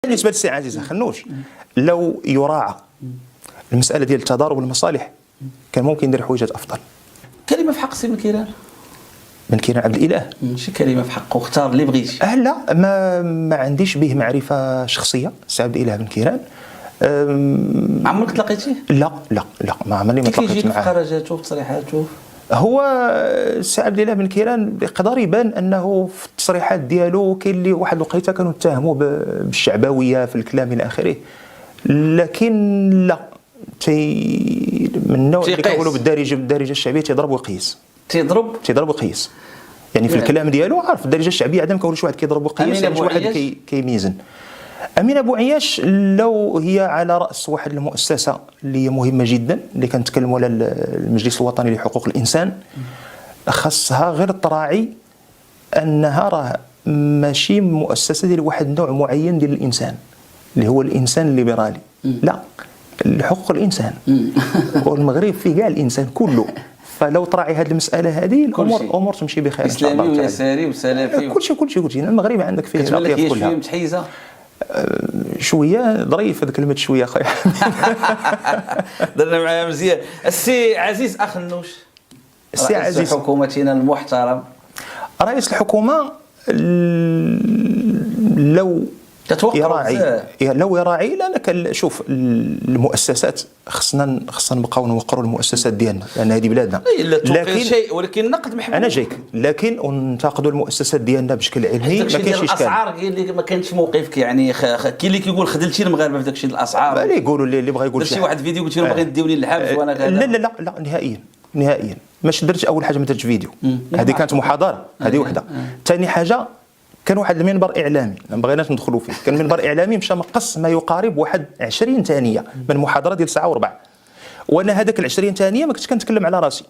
بالنسبه للسي عزيز خنوش لو يراعى المساله ديال تضارب المصالح كان ممكن يدير حويجات افضل. كلمه في حق سي بن كيران، بن كيران عبد الاله ماشي كلمه في حقه، اختار اللي بغيتي. لا ما عنديش به معرفه شخصيه سي عبد الاله بن كيران. عمرك تلاقيتيه؟ لا ما عمرني ما تلاقيت معاه. في خرجاته في تصريحاته هو سي عبد الاله بن كيران يقدر يبان انه في التصريحات ديالو كاين اللي واحد الوقيته كانوا اتهموه بالشعبويه في الكلام الى اخره، لكن لا من النوع اللي كنقولوا بالدارجه الشعبيه تيضرب ويقيس. تيضرب ويقيس يعني في الكلام ديالو عارف الدارجه الشعبيه عندما كيقول شي واحد كيضرب ويقيس يعني شي واحد كيميزن. أمينة بوعياش لو هي على رأس واحد المؤسسة اللي هي مهمة جدا اللي كنتكلموا على المجلس الوطني لحقوق الإنسان، خاصها غير تراعي أنها راه ماشي مؤسسة ديال واحد نوع معين ديال الإنسان اللي هو الإنسان الليبرالي، لا حقوق الإنسان والمغرب فيه كاع الإنسان كله. فلو تراعي هذه المسألة هذه الأمور تمشي بخير إن شاء الله. إسلامي ويساري وسلفي كلشي المغرب عندك فيه الأطياف كلها. متحيزة شويه ظريف هذه كلمه شويه خويا. درنا معايا مزيان. السي عزيز اخنوش، السي عزيز حكومتنا المحترم، رئيس الحكومه لو يراعي لان شوف المؤسسات خصنا نبقاو نوقروا المؤسسات ديالنا لان هذه بلادنا. لكن شيء ولكن النقد محبوب. انا جايك لكن ننتقدوا المؤسسات ديالنا بشكل علمي. ما كاينش اشكال. الاسعار اللي ما كانش موقفك يعني كاين اللي كيقول خذلتي المغاربه في داك الشيء الاسعار. اللي يقولوا اللي بغى يقول شي واحد فيديو قلت لهم باغي نديوني للحبس وانا لا نهائيا ماشي درت. اول حاجه ما درتش فيديو، هذه كانت محاضره، هذه وحده. ثاني حاجه كان واحد المنبر اعلامي ما بغيناش ندخلوا فيه، كان منبر اعلامي مشى مقص ما يقارب واحد 20 ثانيه من محاضره ديال ساعه وربع، وانا هذاك ال 20 ثانيه ما كنتش كنتكلم على راسي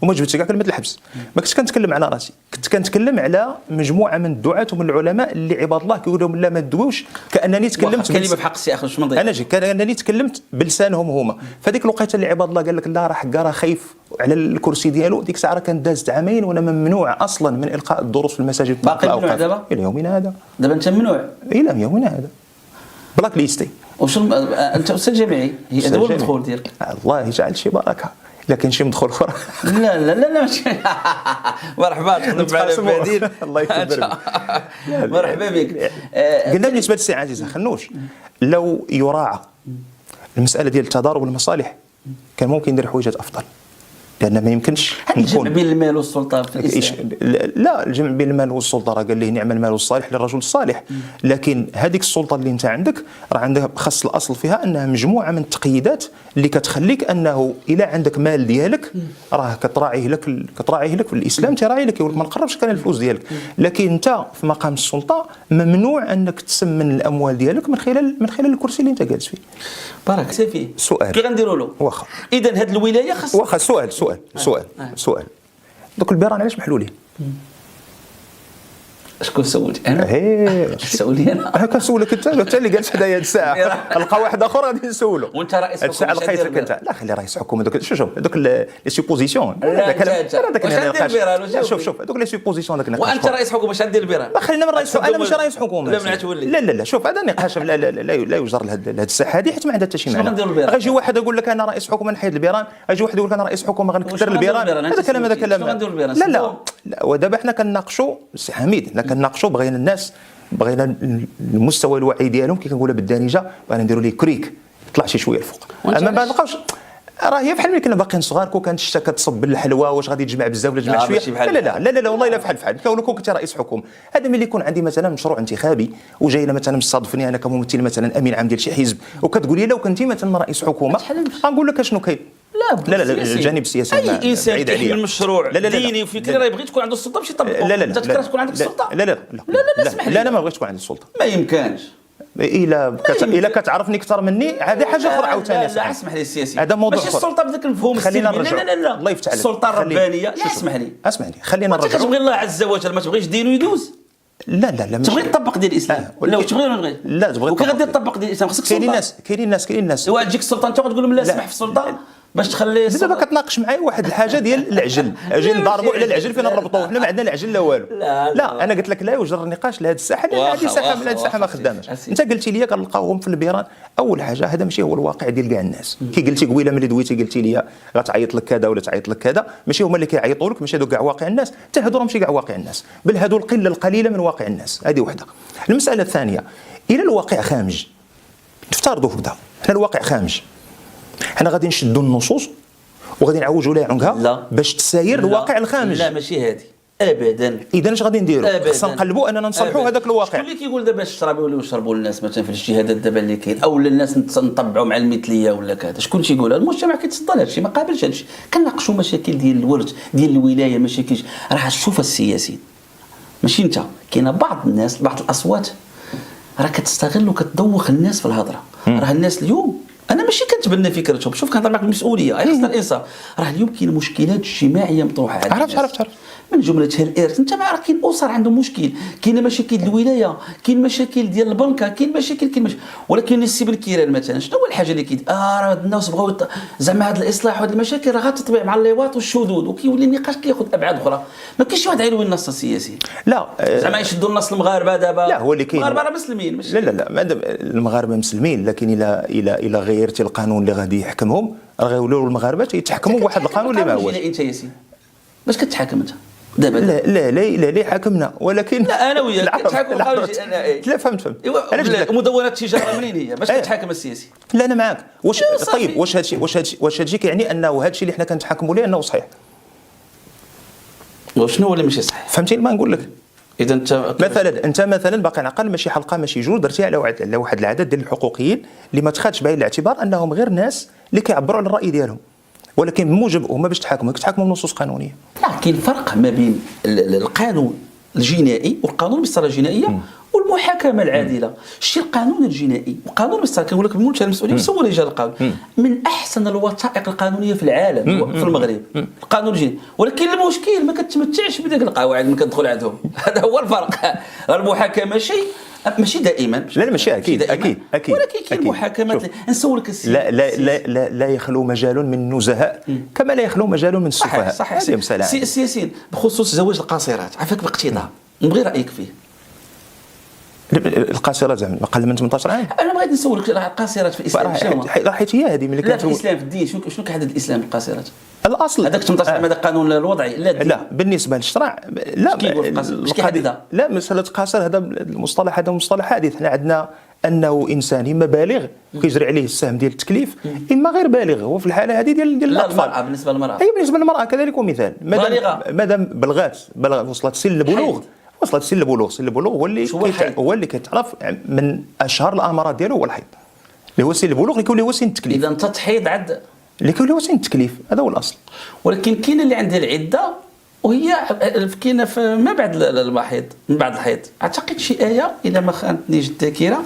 وما جبتش كاع كلمه الحبس، ما كنتش كنتكلم على راسي، كنت كنتكلم على مجموعه من الدعاة ومن العلماء اللي عباد الله كيقولوا لهم لا ما تدويوش، كانني تكلمت كلمه بحق السي اخ واش من انا كانني تكلمت بلسانهم هما. فديك الوقيته اللي عباد الله قال لك لا راه حكا راه خايف على الكرسي ديالو، ديك الساعه كان دازت عامين وانا ممنوع اصلا من القاء الدروس في المساجد. باقي ممنوع دابا الى يومنا هذا. دابا انت ممنوع الى يومنا هذا بلاك ليستي. واش انت استاذ جامعي هذا هو الدخول ديالك؟ الله يجعل شي بركه، لكن شي مدخول اخر. لا ماشي. مرحبا تخدم معنا بهادين. الله يكبر. مرحبا بك. قلنا بالنسبه للسي عزيز خنوش لو يراعى المساله ديال تضارب المصالح كان ممكن يدير حويجات افضل، لان ما يمكنش الجمع بين المال والسلطه في الاسلام. لا الجمع بين المال والسلطه راه قال ليه نعم المال الصالح للرجل الصالح، لكن هذيك السلطه اللي انت عندك راه عندها خاص الاصل فيها انها مجموعه من التقييدات اللي كتخليك انه الى عندك مال ديالك راه كتراعيه لك في الاسلام، تراعي لك يقول لك ما نقربش كان الفلوس ديالك، لكن انت في مقام السلطه ممنوع انك تسمن الاموال ديالك من خلال الكرسي اللي انت جالس فيه. بارك سيفي سؤال كي غنديروا له واخا اذا هذه الولايه خاص واخا سؤال دوك البيران علاش محلولين؟ شكون سولتي انا؟ سولي انا كنسولك انت اللي جالس حدايا هاد الساعه. القى واحد اخر غادي نسولو. وانت رئيس حكومه لقيتك انت. لا خلي رئيس حكومه دوك لي سوبوزيسيون. شوف دوك لي سوبوزيسيون داك النقاش. وانت رئيس حكومه اش غدير البيران؟ لا خلينا من رئيس انا ماشي رئيس حكومه. لا شوف هذا النقاش لا يجر لهاد الساحه هذه حيت ما عندها حتى شي معنى. غيجي واحد يقول لك انا رئيس حكومه نحيد البيران، غيجي واحد يقول لك انا رئيس حكومه غنكثر البيران. هذا كلام لا ودابا حنا كنناقشوا سي حميد كنناقشوا بغينا المستوى الوعي ديالهم كي كنقولها بالدارجه بغينا نديروا ليه كريك يطلع شي شويه الفوق. اما ما نلقاوش راه هي بحال ملي كنا باقيين صغار كانت الشتا كتصب بالحلوى واش غادي تجمع بزاف ولا تجمع شويه. لا والله الا بحال كون كنت رئيس حكومه. هذا ملي يكون عندي مثلا مشروع انتخابي وجاي مثلا مصادفني انا كممثل مثلا امين عام ديال شي حزب وكتقول لي لو كنتي مثلا رئيس حكومه غنقول لك اشنو كاين. لا الجانب السياسي اي انسان كيحمل مشروع ديني وفكري راه يبغي تكون عنده السلطه باش يطبقوا. انت تكره تكون عندك السلطه. لا اسمح لي. لا ما بغيتش تكون عندي السلطه. ما يمكنش. الا كتعرفني اكثر مني هذه حاجه اخرى عاوتاني. لا اسمح لي السياسي هذا موضوع ماشي السلطه بذاك المفهوم السلبي. لا الله يفتح عليك. السلطه الربانيه. لا اسمح لي خلينا نرجع. كتبغي الله عز وجل ما تبغيش دينه يدوز. لا تبغي تطبق ديال الاسلام. لا تبغي ولا نبغي؟ لا تبغي وكي غادي تطبق ديال الاسلام خصك سلطه. كاينين الناس واجيك السلطه انت غتقول لهم لا اسمح في السلطه. باش تخلي دابا كتناقش معايا واحد الحاجه ديال العجل، اجي نضربوا على العجل فين نربطوه؟ حنا ما عندنا العجل لا والو. لا انا قلت لك لا يوجر النقاش لهذه الساحه لان هذه الساحه ما خداماش. انت قلتي لي كنلقاوهم في البيران. اول حاجه هذا ماشي هو الواقع ديال كاع الناس. كي قلتي قبيله ملي دويتي قلتي لي غتعيط لك كذا ولا تعيط لك كذا، ماشي هما اللي كيعيطوا لك، ماشي هذو كاع واقع الناس، حتى هذو ماشي كاع واقع الناس، بل هذو القله القليله من واقع الناس. هذه وحده. المساله الثانيه، الى الواقع خامج نفترضوا هكذا، حنا الواقع خامج، حنا غادي نشدوا النصوص وغادي نعوجوا لها عنقها باش تساير الواقع الخامج. لا ماشي هذه ابدا. اذا اش غادي نديروا؟ خصنا نقلبوا اننا نصلحوا هذاك الواقع. شكون اللي كيقول دابا الشراب يوليو يشربوا الناس مثلا في الاجتهادات دابا اللي كاين، او الناس نطبعوا مع المثليه ولا كذا؟ شكون تيقول؟ المجتمع كيتصدى لهذا الشيء، ما قابلش هذا الشيء. كنناقشوا مشاكل ديال الورث ديال الولايه، مشاكل راه شوف السياسيين ماشي انت، كاين بعض الناس بعض الاصوات راه كتستغل وكتدوخ الناس في الهضره. راه الناس اليوم انا ماشي كنتبنى فكرتهم، شوف كنهضر معك بالمسؤوليه، خصنا الانصاف. راه اليوم كاين مشكلات اجتماعيه مطروحه على الناس. عرفت من جملتها الارث. انت ما راه كاين اسر عندهم مشكل، كاين مشاكل الولايه، كاين مشاكل ديال البنكه، كاين مشاكل ولكن السي بن كيران مثلا شنو هو الحاجه اللي راه الناس بغاو زعما هذا الاصلاح وهذه المشاكل راه غتطبيع مع اللواط والشذوذ، وكيولي النقاش كياخذ ابعاد اخرى. ما كاينش واحد غيلوي النص السياسي. لا زعما يشدوا النص المغاربه دابا. لا هو اللي كاين المغاربه راه مسلمين ماشي. لا مادام المغاربه مسلمين، لكن الى غيرتي القانون اللي غادي يحكمهم راه غيولوا المغاربه يتحكموا بواحد القانون اللي ما هوش. انت ياسين باش كتحاكم انت دابا؟ لا حاكمنا، ولكن لا انا وياك كتحاكم القانون. لا فهمت. علاش مدونه التجاره منين هي باش كتحاكم السياسي؟ لا انا معاك. طيب واش هادشي كيعني انه هادشي اللي حنا كنتحاكموا ليه انه صحيح؟ وشنو هو اللي ماشي صحيح؟ فهمتيني ما نقول لك؟ اذا انت مثلا باقي نعقل ماشي حلقه ماشي جوج درتي على واحد العدد ديال الحقوقيين اللي ما تخادش بعين الاعتبار انهم غير ناس اللي كيعبروا على الراي ديالهم، ولكن بموجب هما باش كتحاكموا بنصوص قانونيه. لا كاين فرق ما بين القانون الجنائي والقانون بالصوره الجنائيه والمحاكمه العادله. الشيء القانون الجنائي وقانون بالصوره كنقول لك بمنتهى المسؤوليه مسؤول رجال القانون من احسن الوثائق القانونيه في العالم في المغرب القانون الجنائي، ولكن المشكل ما كتمتعش بديك القواعد اللي كتدخل عندهم. هذا هو الفرق. المحاكمه شيء ماشي دائما. لا ماشي اكيد ولكن كاين محاكمات. نسولك لا يخلو مجال من النزهاء كما لا يخلو مجال من السفهاء. صحيح. السياسيين بخصوص زواج القاصرات عافاك باقتضاء نبغي رايك فيه. القاصرات زعما اقل من 18 عام. انا بغيت نسولك القاصرات في الاسلام شنو؟ حيت هي هذه ملي لا في الاسلام في الدين شنو كيحدد الاسلام القاصرات؟ الاصل هذاك 18 عام هذا القانون الوضعي. لا بالنسبه للشرع لا لا مساله قاصر هذا المصطلح هذا مصطلح حديث. حنا عندنا انه انسان اما بالغ وكيجري عليه السهم ديال التكليف اما غير بالغ. هو في الحاله هذه ديال الاطفال. المراه بالنسبه للمراه بالنسبه للمراه كذلك مثال مادام بلغت وصلت سن البلوغ سن البلوغ هو اللي كتعرف من اشهر الامارات ديالو هو الحيض اللي هو سن البلوغ اللي كيولي هو سن التكليف. اذا انت تحيض عد اللي كيولي هو سن التكليف هذا هو الاصل. ولكن كاين اللي عندها العده وهي كاينه ما بعد المحيض من بعد الحيض. اعتقد شي ايه اذا ما خانتنيش الذاكره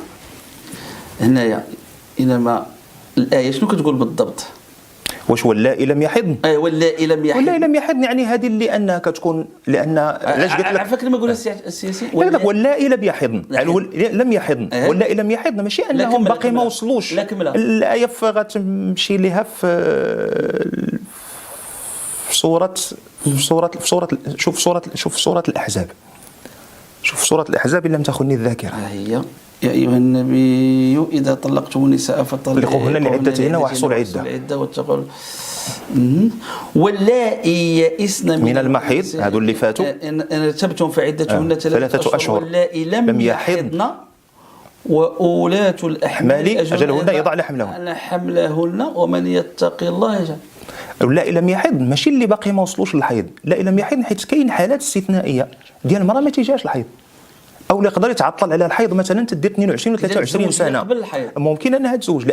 هنايا انما الايه شنو كتقول بالضبط؟ واش واللائي لم يحضن؟ واللائي لم يحضن يعني هذه اللي انها كتكون لان علاش قلت لك عافاك لما قلنا السياسي واللائي لم يحضن لم يحضن واللائي لم يحضن ماشي انهم باقي ما وصلوش. الايه غتمشي لها في صوره شوف صوره الاحزاب. شوف صوره الاحزاب ان لم تخني الذاكره. هي يا أيها النبي إذا طلقتم النساء فطلقوهن لعدتهن واحصوا العدة واتقوا واللائي يئسن من المحيض هذو اللي فاتوا إن ارتبتم فعدتهن 3 أشهر واللائي لم يحضن وأولاة الأحمال أجلهن يضعن حملهن ومن يتق الله يجعل. واللائي لم يحضن ماشي اللي باقي ما وصلوش للحيض. اللائي لم يحضن حيت كاين حالات استثنائية ديال المرأة ما تيجاش الحيض او اللي يقدر يتعطل على الحيض مثلا تدير 22 و 23 سنه ممكن انها تزوج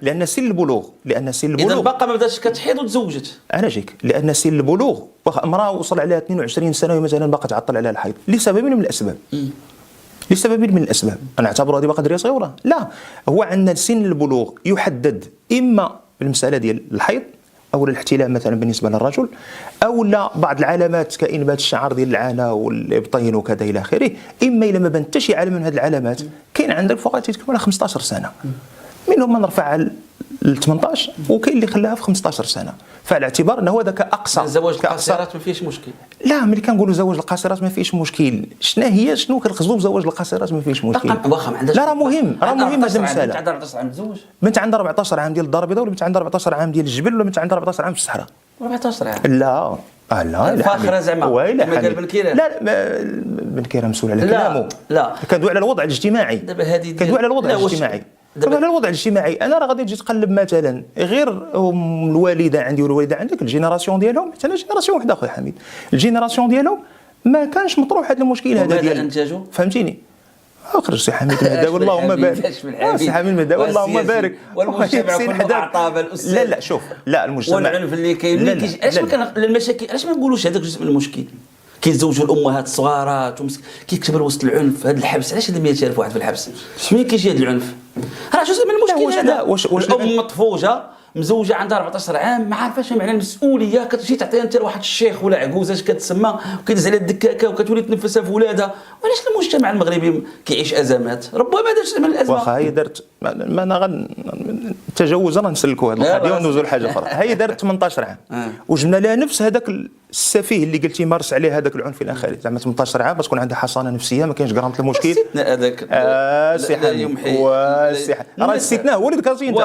لان سن البلوغ اذا باقا ما بداتش كتحيض وتزوجت. انا جيك لان سن البلوغ امراه وصل عليها 22 سنه ومثلا باقا تعطل عليها الحيض لسبب من الاسباب انا اعتبر هذه باقا دريه صغيره. لا هو عندنا سن البلوغ يحدد اما بالمساله ديال الحيض او الاحتلام مثلا بالنسبه للرجل او لا بعض العلامات كانبات الشعر ديال العانه والابطين وكذا الى اخره. اما الا ما بان حتى شي علامه من هذه العلامات كاين عندك فوق تيتكلم على 15 سنه منهم من رفع ل 18 وكاين اللي خلاها في 15 سنه، فعلى اعتبار انه هذاك اقصى زواج القاصرات ما فيهش مشكل. لا ملي كنقولوا زواج القاصرات ما فيش مشكل، شنو كنقصدوا بزواج القاصرات ما فيش مشكل؟ واخا ما عندهاش. لا راه مهم هذا المساله. بنت عندها 14 عام تزوج، بنت عندها 14 عام ديال الدار البيضاء، ولا بنت عندها 14 عام ديال الجبل، ولا بنت عندها 14 عام في الصحراء؟ 14 عام. لا لا فاخره زعما كما قال بن كيران. لا بن كيران مسؤول على كلامه. لا كندوي على الوضع الاجتماعي. دابا هذه كندوي على الوضع الاجتماعي. دابا على الوضع الاجتماعي انا راه غادي تجي تقلب مثلا غير الوالده عندي والوالده عندك، الجينيراسيون ديالهم، حتى انا جينيراسيون وحده اخويا حميد، الجينيراسيون ديالهم ما كانش مطروح هذا المشكل هذا ديال انتاجه، فهمتيني؟ اخرج سي حميد المهداوي اللهم بارك، سي حميد المهداوي اللهم بارك، والمجتمع كله اعطى الاستاذ. لا شوف، لا المجتمع والعنف اللي كاين علاش ما كان المشاكل، علاش ما نقولوش هذاك جزء من المشكل؟ كيتزوجوا الامهات الصغارات كيكتب وسط العنف، هذا الحبس، علاش هذا 100,000 واحد في الحبس؟ منين كيجي هذا العنف؟ راه جزء من المشكل هذا. واش الام مطفوجه مزوجه عندها 14 عام ما عارفاش معنى المسؤوليه، كتجي تعطيها انت لواحد الشيخ ولا عجوزه اش كتسمى، وكيدز على الدكاكه وكتولي تنفسها في ولادها. وعلاش المجتمع المغربي كيعيش ازمات؟ ربما دارت من الازمه. واخا هي دارت، ما انا تجاوزا نسلكوا هذه القضيه وندوزوا لحاجه اخرى. هي دارت 18 عام وجبنا لها نفس هذاك السفيه اللي قلتي مارس عليه هذاك العنف الى اخره، زعما 18 عام باش تكون عندها حصانه نفسيه، ما كاينش غرامه المشكل. هذاك سي حميد راه الاستثناء هو اللي ذكرتي انت.